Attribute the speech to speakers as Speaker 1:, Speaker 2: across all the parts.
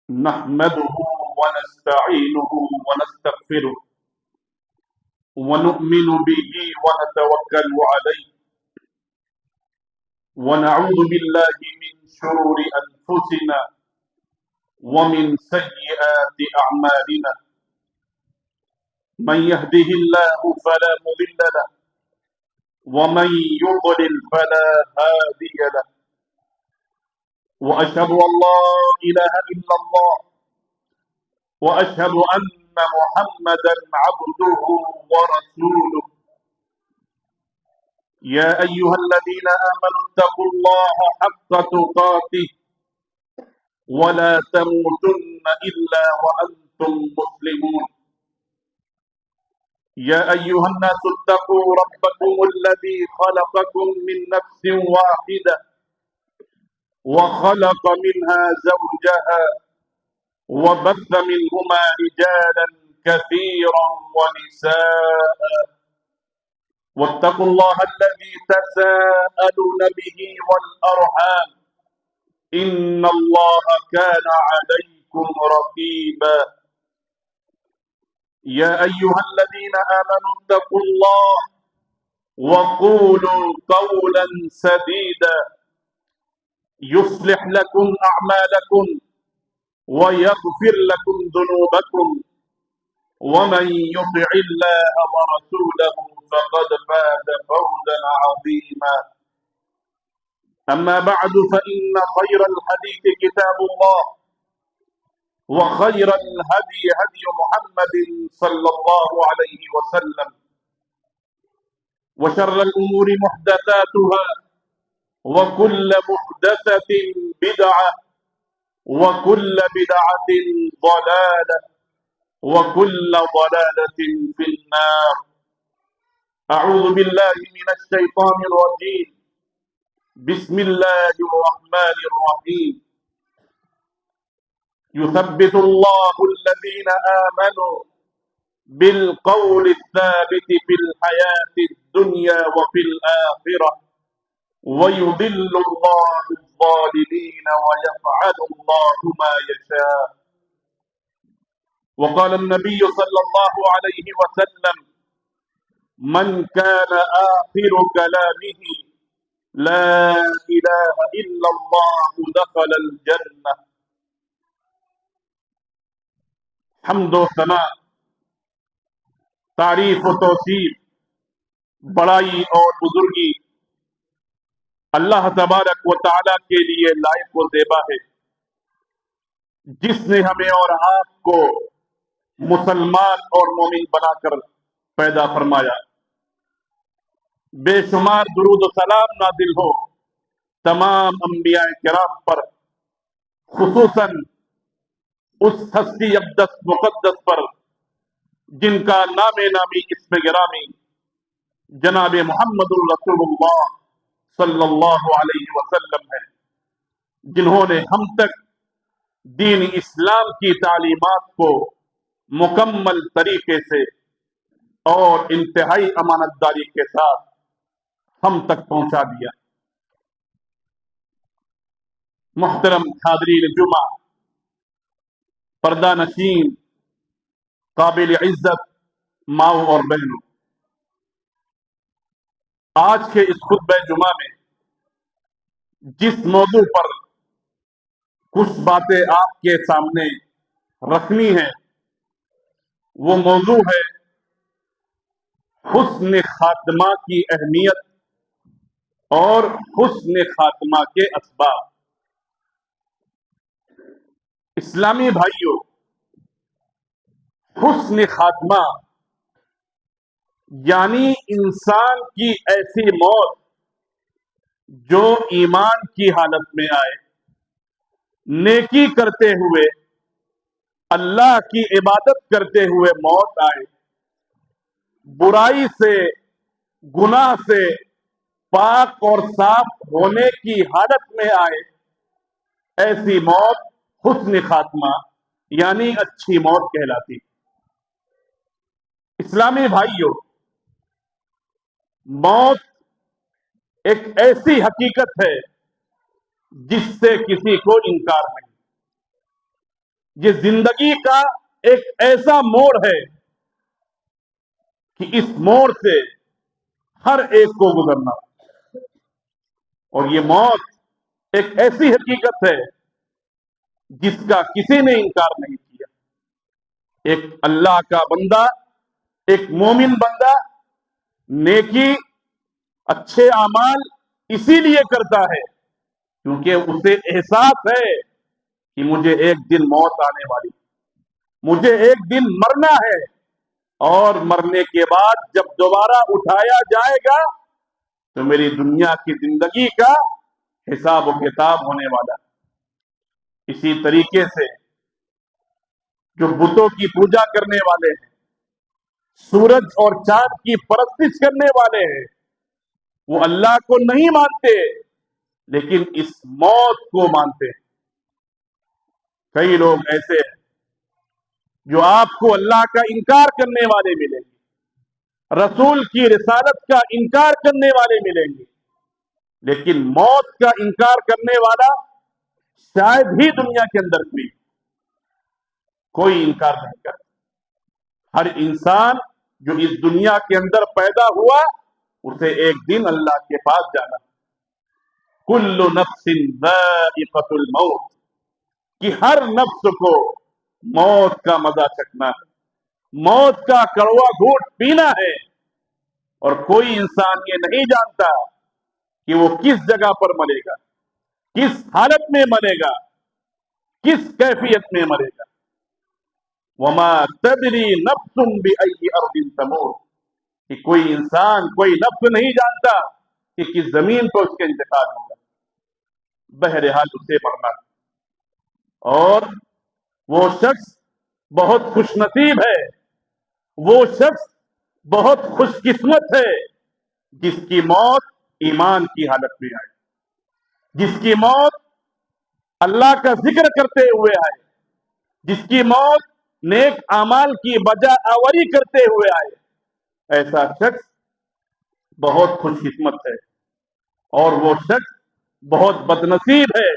Speaker 1: نحمده ونستعينه ونستغفره ونؤمن به ونتوكل عليه ونعوذ بالله من شرور أنفسنا ومن سيئات أعمالنا. من يهده الله فلا مضل له ومن يضلل فلا هادي له، وأشهد أن لا إله إلا الله وأشهد أن محمدا عبده ورسوله. يا أيها الذين آمنوا اتقوا الله حق تقاته ولا تموتن إلا وأنتم مسلمون. يا أيها الناس اتقوا ربكم الذي خلقكم من نفس واحدة وخلق منها زوجها وبث منهما رجالا كثيرا ونساء، واتقوا الله الذي تساءلون به والأرحام إن الله كان عليكم رقيبا. يا أيها الذين آمنوا اتقوا الله وقولوا قولا سديدا يصلح لكم أعمالكم ويغفر لكم ذنوبكم، ومن يطع الله ورسوله فقد فاز فوزا عظيما. أما بعد فإن خير الحديث كتاب الله وخير الهدي هدي محمد صلى الله عليه وسلم، وشر الأمور محدثاتها وكل محدثة بدعة وكل بدعة ضلالة وكل ضلالة في النار. أعوذ بالله من الشيطان الرجيم. بسم الله الرحمن الرحيم. يثبت الله الذين آمنوا بالقول الثابت في الحياة الدنيا وفي الآخرة ويضل الله الظالمين ويفعل الله ما يشاء. وقال النبي صلى الله عليه وسلم: من كان آخر كلامه لا إله إلا الله دخل الجنة. حمد و ثنا، تعریف و توصیف، بڑائی اور بزرگی اللہ تبارک و تعالیٰ کے لیے لائق و زیبا ہے، جس نے ہمیں اور آپ کو مسلمان اور مومن بنا کر پیدا فرمایا۔ بے شمار درود و سلام نازل ہو تمام انبیاء کرام پر، خصوصاً اس ہستی اقدس مقدس پر جن کا نام نامی اسم گرامی جناب محمد الرسول اللہ صلی اللہ علیہ وسلم ہے، جنہوں نے ہم تک دین اسلام کی تعلیمات کو مکمل طریقے سے اور انتہائی امانت داری کے ساتھ ہم تک پہنچا دیا۔ محترم حاضرین جمعہ، پردہ نشین، قابل عزت ماؤں اور بہنوں، آج کے اس خطبہ جمعہ میں جس موضوع پر کچھ باتیں آپ کے سامنے رکھنی ہے وہ موضوع ہے حسن خاتمہ کی اہمیت اور حسن خاتمہ کے اسباب۔ اسلامی بھائیوں، حسن خاتمہ یعنی انسان کی ایسی موت جو ایمان کی حالت میں آئے، نیکی کرتے ہوئے، اللہ کی عبادت کرتے ہوئے موت آئے، برائی سے، گناہ سے پاک اور صاف ہونے کی حالت میں آئے، ایسی موت حسن خاتمہ یعنی اچھی موت کہلاتی۔ اسلامی بھائیوں، موت ایک ایسی حقیقت ہے جس سے کسی کو انکار نہیں۔ یہ زندگی کا ایک ایسا موڑ ہے کہ اس موڑ سے ہر ایک کو گزرنا، اور یہ موت ایک ایسی حقیقت ہے جس کا کسی نے انکار نہیں کیا۔ ایک اللہ کا بندہ، ایک مومن بندہ نیکی، اچھے اعمال اسی لیے کرتا ہے کیونکہ اسے احساس ہے کہ مجھے ایک دن موت آنے والی، مجھے ایک دن مرنا ہے، اور مرنے کے بعد جب دوبارہ اٹھایا جائے گا تو میری دنیا کی زندگی کا حساب و کتاب ہونے والا ہے۔ اسی طریقے سے جو بتوں کی پوجا کرنے والے ہیں، سورج اور چاند کی پرستش کرنے والے ہیں، وہ اللہ کو نہیں مانتے لیکن اس موت کو مانتے ہیں۔ کئی لوگ ایسے ہیں جو آپ کو اللہ کا انکار کرنے والے ملیں گے، رسول کی رسالت کا انکار کرنے والے ملیں گے، لیکن موت کا انکار کرنے والا شاید ہی دنیا کے اندر کوئی انکار نہیں کرتا۔ ہر انسان جو اس دنیا کے اندر پیدا ہوا اسے ایک دن اللہ کے پاس جانا۔ کل نفس ذائقۃ الموت، کہ ہر نفس کو موت کا مزہ چکھنا ہے، موت کا کڑوا گھونٹ پینا ہے، اور کوئی انسان یہ نہیں جانتا کہ وہ کس جگہ پر مرے گا، کس حالت میں مرے گا، کس کیفیت میں مرے گا۔ وما تدری نفس بأی ارض تموت، کہ کوئی انسان، کوئی نفس نہیں جانتا کہ کس زمین پر اس کے انتقال ہوگا۔ بہرحال اسے مرنا ہے، اور وہ شخص بہت خوش نصیب ہے، وہ شخص بہت خوش قسمت ہے جس کی موت ایمان کی حالت میں آئے، جس کی موت اللہ کا ذکر کرتے ہوئے آئے، جس کی موت نیک اعمال کی بجا آوری کرتے ہوئے آئے۔ ایسا شخص بہت خوش قسمت ہے، اور وہ شخص بہت بدنصیب ہے،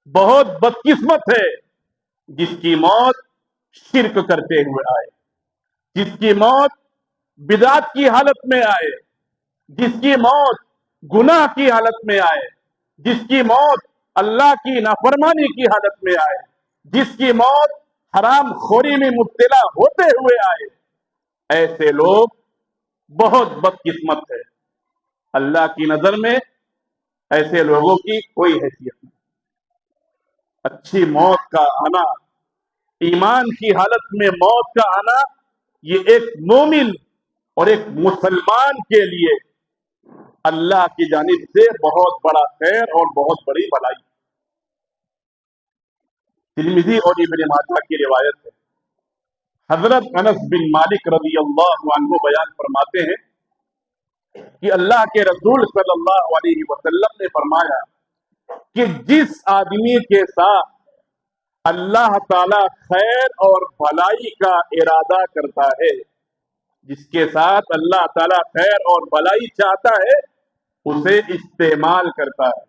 Speaker 1: بہت بدقسمت ہے جس کی موت شرک کرتے ہوئے آئے، جس کی موت بدعت کی حالت میں آئے، جس کی موت گناہ کی حالت میں آئے، جس کی موت اللہ کی نافرمانی کی حالت میں آئے، جس کی موت حرام خوری میں مبتلا ہوتے ہوئے آئے۔ ایسے لوگ بہت بدقسمت ہے۔ اللہ کی نظر میں ایسے لوگوں کی کوئی حیثیت نہیں۔ اچھی موت کا آنا، ایمان کی حالت میں موت کا آنا، یہ ایک مومن اور ایک مسلمان کے لیے اللہ کی جانب سے بہت بڑا خیر اور بہت بڑی بھلائی۔ ترمذی اور ابن ماجہ کی روایت ہے، حضرت انس بن مالک رضی اللہ عنہ بیان فرماتے ہیں کہ اللہ کے رسول صلی اللہ علیہ وسلم نے فرمایا کہ جس آدمی کے ساتھ اللہ تعالی خیر اور بھلائی کا ارادہ کرتا ہے، جس کے ساتھ اللہ تعالی خیر اور بھلائی چاہتا ہے، اسے استعمال کرتا ہے۔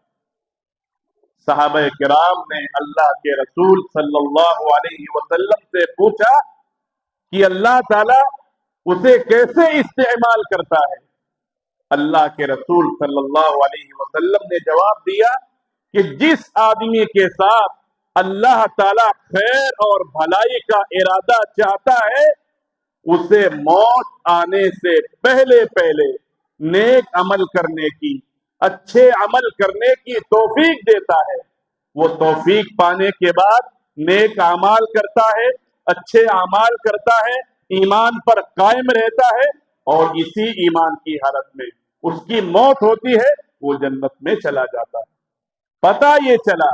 Speaker 1: صحابہ کرام نے اللہ کے رسول صلی اللہ علیہ وسلم سے پوچھا کہ اللہ تعالی اسے کیسے استعمال کرتا ہے؟ اللہ کے رسول صلی اللہ علیہ وسلم نے جواب دیا کہ جس آدمی کے ساتھ اللہ تعالی خیر اور بھلائی کا ارادہ چاہتا ہے، اسے موت آنے سے پہلے پہلے نیک عمل کرنے کی، اچھے عمل کرنے کی توفیق دیتا ہے۔ وہ توفیق پانے کے بعد نیک اعمال کرتا ہے، اچھے اعمال کرتا ہے، ایمان پر قائم رہتا ہے، اور اسی ایمان کی حالت میں اس کی موت ہوتی ہے، وہ جنت میں چلا جاتا ہے۔ پتہ یہ چلا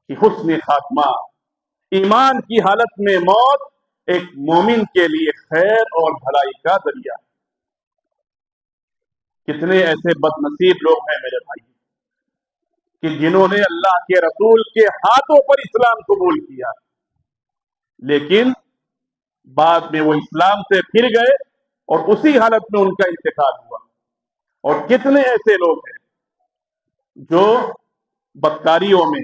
Speaker 1: کہ حسن خاتمہ، ایمان کی حالت میں موت ایک مومن کے لیے خیر اور بھلائی کا ذریعہ ہے۔ کتنے ایسے بد نصیب لوگ ہیں میرے بھائی کہ جنہوں نے اللہ کے رسول کے ہاتھوں پر اسلام قبول کیا، لیکن بعد میں وہ اسلام سے پھر گئے اور اسی حالت میں ان کا انتقال ہوا۔ اور کتنے ایسے لوگ ہیں جو بدکاریوں میں،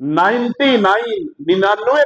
Speaker 1: 99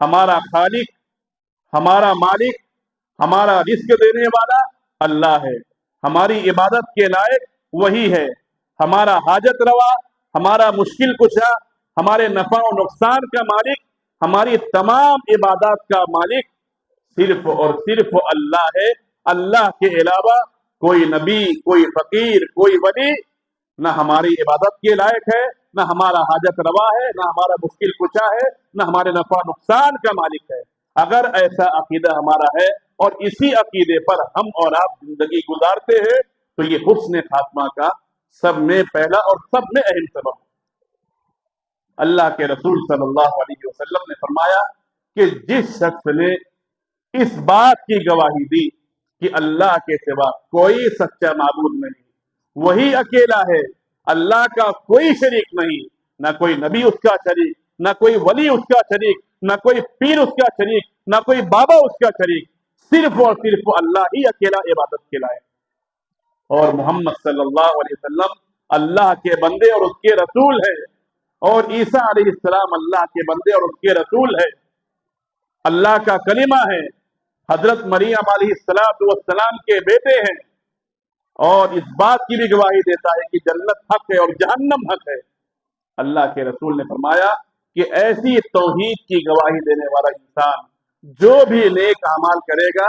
Speaker 1: ہمارا خالق، ہمارا مالک، ہمارا رزق دینے والا اللہ ہے، ہماری عبادت کے لائق وہی ہے، ہمارا حاجت روا، ہمارا مشکل کشا، ہمارے نفع و نقصان کا مالک، ہماری تمام عبادات کا مالک صرف اور صرف اللہ ہے۔ اللہ کے علاوہ کوئی نبی، کوئی فقیر، کوئی ولی نہ ہماری عبادت کے لائق ہے، نہ ہمارا حاجت روا ہے، نہ ہمارا مشکل کشا ہے، نہ ہمارے نفع نقصان کا مالک ہے۔ اگر ایسا عقیدہ ہمارا ہے اور اسی عقیدے پر ہم اور آپ زندگی گزارتے ہیں تو یہ حسن خاتمہ کا سب میں پہلا اور سب میں اہم سبب ہے۔ اللہ کے رسول صلی اللہ علیہ وسلم نے فرمایا کہ جس شخص نے اس بات کی گواہی دی کہ اللہ کے سوا کوئی سچا معبود نہیں، وہی اکیلا ہے، اللہ کا کوئی شریک نہیں، نہ کوئی نبی اس کا شریک، نہ کوئی ولی اس کا شریک، نہ کوئی پیر اس کا شریک، نہ کوئی بابا اس کا شریک، صرف اور صرف اللہ ہی اکیلا عبادت کے لائق، اور محمد صلی اللہ علیہ وسلم اللہ کے بندے اور اس کے رسول ہے، اور عیسیٰ علیہ السلام اللہ کے بندے اور اس کے رسول ہے، اللہ کا کلمہ ہے، حضرت مریم علیہ السلام کے بیٹے ہیں، اور اس بات کی بھی گواہی دیتا ہے کہ جنت حق ہے اور جہنم حق ہے۔ اللہ کے رسول نے فرمایا کہ ایسی توحید کی گواہی دینے والا انسان جو بھی نیک اعمال کرے گا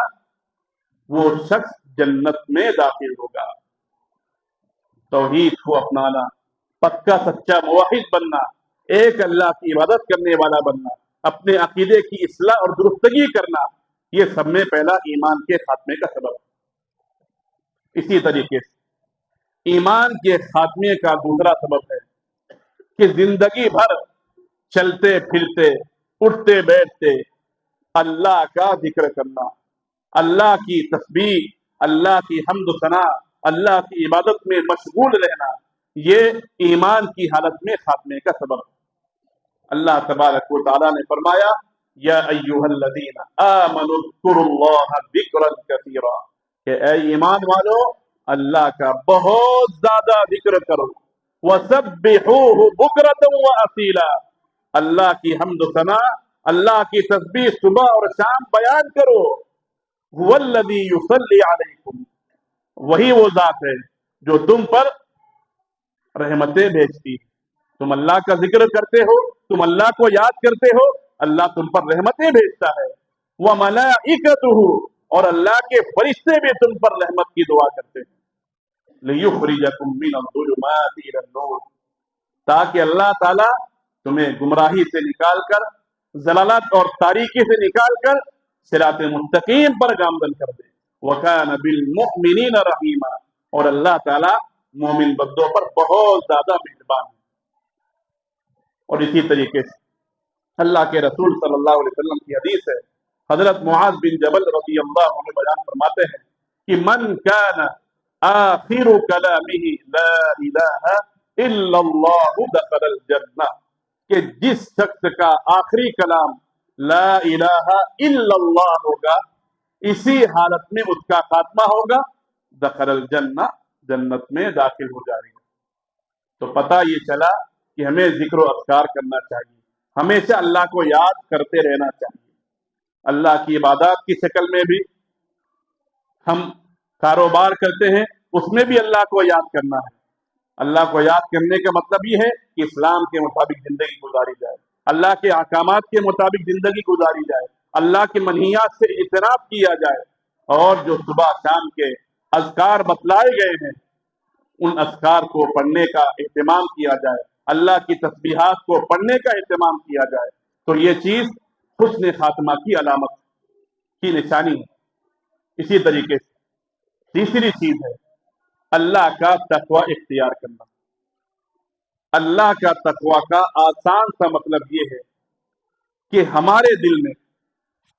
Speaker 1: وہ شخص جنت میں داخل ہوگا۔ توحید کو اپنانا، پکا سچا موحد بننا، ایک اللہ کی عبادت کرنے والا بننا، اپنے عقیدے کی اصلاح اور درستگی کرنا، یہ سب میں پہلا ایمان کے خاتمے کا سبب ہے۔ اسی طریقے سے ایمان کے خاتمے کا دوسرا سبب ہے کہ زندگی بھر چلتے پھرتے اٹھتے بیٹھتے اللہ کا ذکر کرنا، اللہ کی تسبیح، اللہ کی حمد و ثنا، اللہ کی عبادت میں مشغول رہنا، یہ ایمان کی حالت میں خاتمے کا سبب ہے۔ اللہ تبارک و تعالیٰ نے فرمایا یا ایھا الذین آمنوا اذکروا اللہ ذکرا کثیرا، کہ اے ایمان والو اللہ کا بہت زیادہ ذکر کرو، وسبحوہ بکرۃ واصیلا، اللہ کی حمد و ثنا، اللہ کی تسبیح صبح اور شام بیان کرو۔ هو الذی یصلی علیکم، وہی وہ ذات ہے جو تم پر رحمتیں بھیجتی، تم اللہ کا ذکر کرتے ہو، تم اللہ کو یاد کرتے ہو، اللہ تم پر رحمتیں بھیجتا ہے۔ وملائکتہ، اور اللہ کے فرشتے بھی تم پر رحمت کی دعا کرتے ہیں۔ لِيُخْرِجَكُم مِّنَ الظُّلُمَاتِ إِلَى النُّورِ، تاکہ اللہ تعالیٰ تمہیں گمراہی سے نکال کر، ضلالت اور تاریکی سے نکال کر صراط مستقیم پر گامزن کر دے۔ وَكَانَ بِالْمُؤْمِنِينَ رَحِيمًا، اور اللہ تعالیٰ مومن بندوں پر بہت زیادہ مہربان ہے۔ اور اسی طریقے سے اللہ کے رسول صلی اللہ علیہ وسلم کی حدیث ہے، حضرت معاذ بن جبل رضی اللہ عنہ بیان فرماتے ہیں کہ من کان آخر کلامہ لا الہ الا اللہ دخل الجنہ، کہ جس شخص کا آخری کلام لا الہ الا اللہ ہوگا، اسی حالت میں اس کا خاتمہ ہوگا، دخل الجنہ، جنت میں داخل ہو جائے گا۔ تو پتہ یہ چلا کہ ہمیں ذکر و اذکار کرنا چاہیے، ہمیشہ اللہ کو یاد کرتے رہنا چاہیے۔ اللہ کی عبادات کی شکل میں بھی ہم کاروبار کرتے ہیں، اس میں بھی اللہ کو یاد کرنا ہے۔ اللہ کو یاد کرنے کا مطلب یہ ہے کہ اسلام کے مطابق زندگی گزاری جائے، اللہ کے احکامات کے مطابق زندگی گزاری جائے، اللہ کے منہیات سے اجتناب کیا جائے، اور جو صبح شام کے اذکار بتلائے گئے ہیں ان اذکار کو پڑھنے کا اہتمام کیا جائے، اللہ کی تسبیحات کو پڑھنے کا اہتمام کیا جائے، تو یہ چیز حسن خاتمہ کی علامت کی نشانی ہے۔ اسی طریقے سے تیسری چیز ہے اللہ کا تقوی اختیار کرنا۔ اللہ کا تقوی کا آسان سا مطلب یہ ہے کہ ہمارے دل میں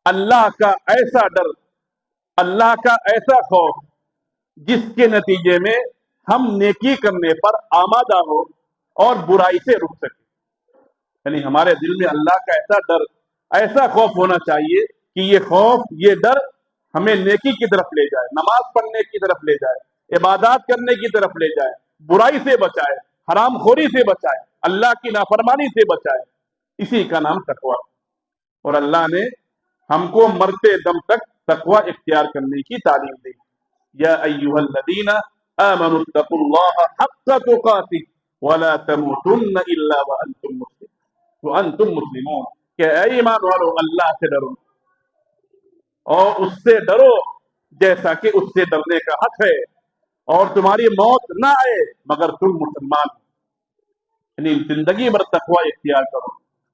Speaker 1: اللہ کا ایسا ڈر، اللہ کا ایسا خوف جس کے نتیجے میں ہم نیکی کرنے پر آمادہ ہو اور برائی سے رک سکیں۔ یعنی ہمارے دل میں اللہ کا ایسا ڈر، ایسا خوف ہونا چاہیے کہ یہ خوف، یہ ڈر ہمیں نیکی کی طرف لے جائے، نماز پڑھنے کی طرف لے جائے، عبادات کرنے کی طرف لے جائے، برائی سے بچائے، حرام خوری سے بچائے، اللہ کی نافرمانی سے بچائے۔ اسی کا نام تقویٰ۔ اور اللہ نے ہم کو مرتے دم تک تقوی اختیار کرنے کی تعلیم دی. یا ایھا الذین آمنوا اتقوا اللہ حق تقاتہ ولا تموتن الا وانتم مسلمون. کہ اے ایمان والو اللہ سے ڈرو اور اس سے ڈرو جیسا کہ اس سے ڈرنے کا حق ہے، اور تمہاری موت نہ آئے مگر تم مسلمان. یعنی زندگی بھر تقوی اختیار کرو.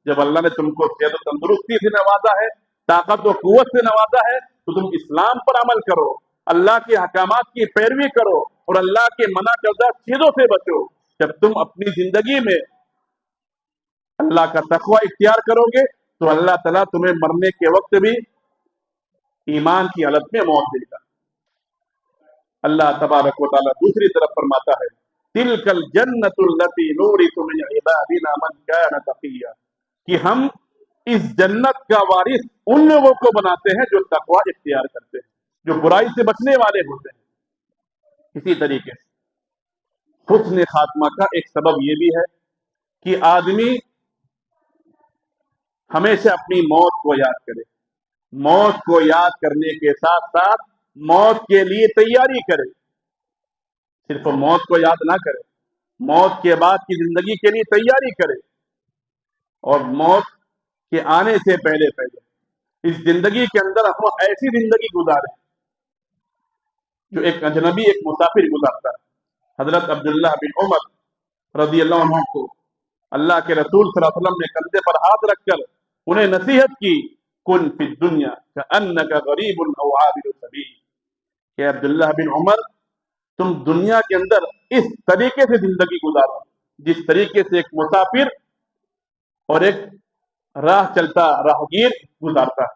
Speaker 1: جب اللہ نے تم کو صحت و تندرستی سے نوازا ہے، طاقت و قوت سے نوازا ہے، تو تم اسلام پر عمل کرو، اللہ کے احکامات کی پیروی کرو اور اللہ کے منع کردہ چیزوں سے بچو. جب تم اپنی زندگی میں اللہ کا تقوی اختیار کرو گے تو اللہ تعالیٰ تمہیں مرنے کے وقت بھی ایمان کی حالت میں موت دے گا. اللہ تبارک و تعالیٰ دوسری طرف فرماتا ہے تِلْكَ الْجَنَّةُ الَّتِي نُورِثُ مِنْ عِبَادِنَا مَنْ كَانَ تَقِيًّا، کہ ہم اس جنت کا وارث ان لوگوں کو بناتے ہیں جو تقوی اختیار کرتے ہیں، جو برائی سے بچنے والے ہوتے ہیں. اسی طریقے سے حسن خاتمہ کا ایک سبب یہ بھی ہے کہ آدمی ہمیشہ اپنی موت کو یاد کرے. موت کو یاد کرنے کے ساتھ ساتھ موت کے لیے تیاری کرے. صرف موت کو یاد نہ کرے، موت کے بعد کی زندگی کے لیے تیاری کرے، اور موت کے آنے سے پہلے اس زندگی کے اندر ہم ایسی زندگی گزارے جو ایک اجنبی، ایک مسافر گزارتا ہے. حضرت عبداللہ بن عمر رضی اللہ عنہ کو اللہ کے رسول صلی اللہ علیہ وسلم نے کندھے پر ہاتھ رکھ کر انہیں نصیحت کی کن فی الدنیا کأنک غریب او عابر سبیل. کہ عبداللہ بن عمر تم دنیا کے اندر اس طریقے سے زندگی گزارو جس طریقے سے ایک مسافر اور ایک راہ چلتا راہگیر گزارتا ہے.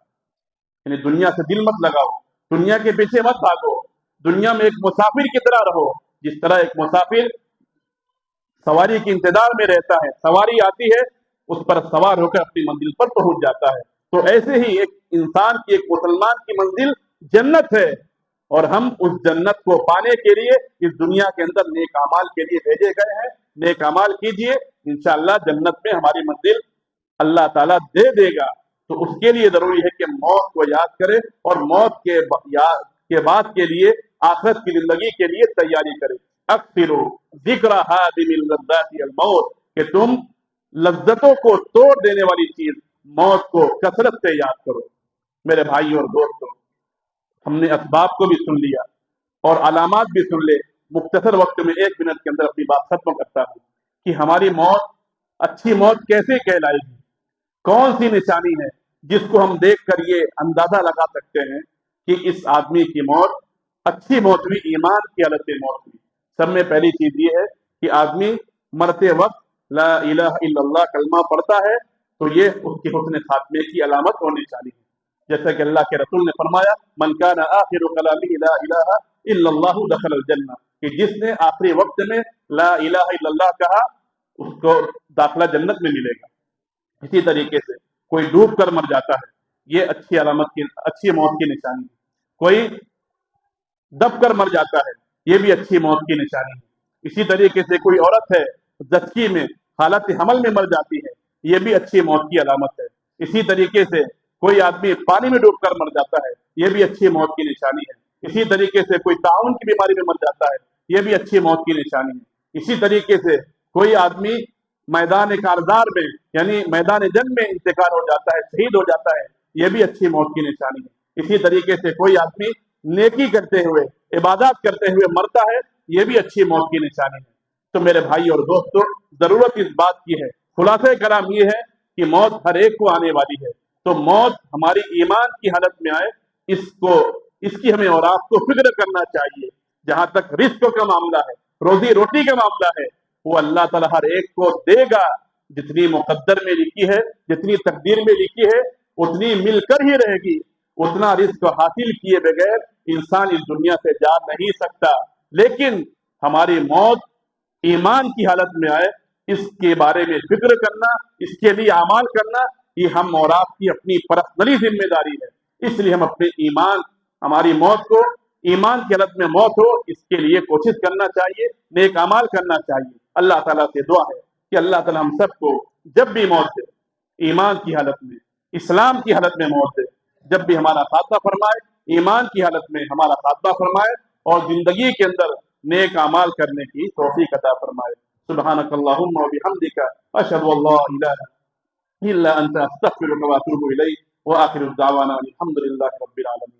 Speaker 1: یعنی دنیا سے دل مت لگاؤ، دنیا کے پیچھے مت بھاگو، دنیا میں ایک مسافر کی طرح رہو. جس طرح ایک مسافر سواری کے انتظار میں رہتا ہے، سواری آتی ہے اس پر سوار ہو کر اپنی منزل پر پہنچ جاتا ہے، تو ایسے ہی ایک انسان کی، ایک مسلمان کی منزل جنت ہے، اور ہم اس جنت کو پانے کے لیے اس دنیا کے اندر نیک اعمال کے لیے بھیجے گئے ہیں. نیک اعمال کیجئے، انشاءاللہ جنت میں ہماری منزل اللہ تعالیٰ دے دے گا. تو اس کے لیے ضروری ہے کہ موت کو یاد کرے اور موت کے بعد کے لیے، آخرت کی زندگی کے لیے تیاری کرے. اکثروا ذکر ہادم اللذات الموت، کہ تم لذتوں کو توڑ دینے والی چیز موت کو کثرت سے یاد کرو. میرے بھائی اور دوستوں، ہم نے اسباب کو بھی سن لیا اور علامات بھی سن لے. مختصر وقت میں 1 منٹ کے اندر اپنی بات ختم کرتا ہوں کہ ہماری موت، اچھی موت کیسے کہلائے گی، کون سی نشانی ہے جس کو ہم دیکھ کر یہ اندازہ لگا سکتے ہیں کہ اس آدمی کی موت اچھی موت ہوئی، ایمان کی حالت میں موت ہوئی. سب میں پہلی چیز یہ ہے کہ آدمی مرتے وقت لا الہ الا اللہ کلمہ پڑھتا ہے تو یہ اس کے حسن خاتمے کی علامت ہونی چاہیے. جیسا کہ اللہ کے رسول نے فرمایا من کان آخر کلامہ لا الہ الا اللہ دخل الجنہ، کہ جس نے آخری وقت میں لا الہ الا اللہ کہا اس کو داخلہ جنت میں ملے گا. اسی طریقے سے کوئی ڈوب کر مر جاتا ہے، یہ اچھی علامت کی، اچھی موت کی نشانی ہے. کوئی دب کر مر جاتا ہے، یہ بھی اچھی موت کی نشانی ہے. اسی طریقے سے کوئی عورت ہے زچگی میں، حالت حمل میں مر جاتی ہے، یہ بھی اچھی موت کی علامت ہے. اسی طریقے سے کوئی آدمی پانی میں ڈوب کر مر جاتا ہے، یہ بھی اچھی موت کی نشانی ہے. اسی طریقے سے کوئی طاعون کی بیماری میں مر جاتا ہے، یہ بھی اچھی موت کی نشانی ہے. اسی طریقے سے کوئی آدمی میدان کارزار میں، یعنی میدان جنگ میں انتقال ہو جاتا ہے، شہید ہو جاتا ہے، یہ بھی اچھی موت کی نشانی ہے. اسی طریقے سے کوئی آدمی نیکی کرتے ہوئے، عبادات کرتے ہوئے مرتا ہے، یہ بھی اچھی موت کی نشانی ہے. تو میرے بھائی اور دوستوں، ضرورت اس بات کی ہے، خلاصہ کلام یہ ہے کہ موت ہر ایک کو آنے والی ہے. تو موت ہماری ایمان کی حالت میں آئے، اس کی ہمیں اور آپ کو فکر کرنا چاہیے. جہاں تک رزق کا معاملہ ہے، روزی روٹی کا معاملہ ہے، وہ اللہ تعالیٰ ہر ایک کو دے گا. جتنی مقدر میں لکھی ہے، جتنی تقدیر میں لکھی ہے، اتنی مل کر ہی رہے گی. اتنا رزق حاصل کیے بغیر انسان اس دنیا سے جا نہیں سکتا. لیکن ہماری موت ایمان کی حالت میں آئے، اس کے بارے میں فکر کرنا، اس کے لیے اعمال کرنا، یہ ہم اور آپ کی اپنی پرسنلی ذمہ داری ہے. اس لیے ہم اپنے ایمان، ہماری موت کو ایمان کی حالت میں موت ہو، اس کے لیے کوشش کرنا چاہیے، نیک اعمال کرنا چاہیے. اللہ تعالیٰ سے دعا ہے کہ اللہ تعالیٰ ہم سب کو جب بھی موت دے ایمان کی حالت میں اسلام کی حالت میں موت دے، جب بھی ہمارا خاتمہ فرمائے، ایمان کی حالت میں ہمارا خاتمہ فرمائے، اور زندگی کے اندر نیک اعمال کرنے کی توفیق عطا فرمائے۔ سبحانک اللہم و بحمدک، اشہد ان لا الہ الا انت، استغفرک و اتوب الیک، وآخر دعوانا الحمد للہ رب العالمین۔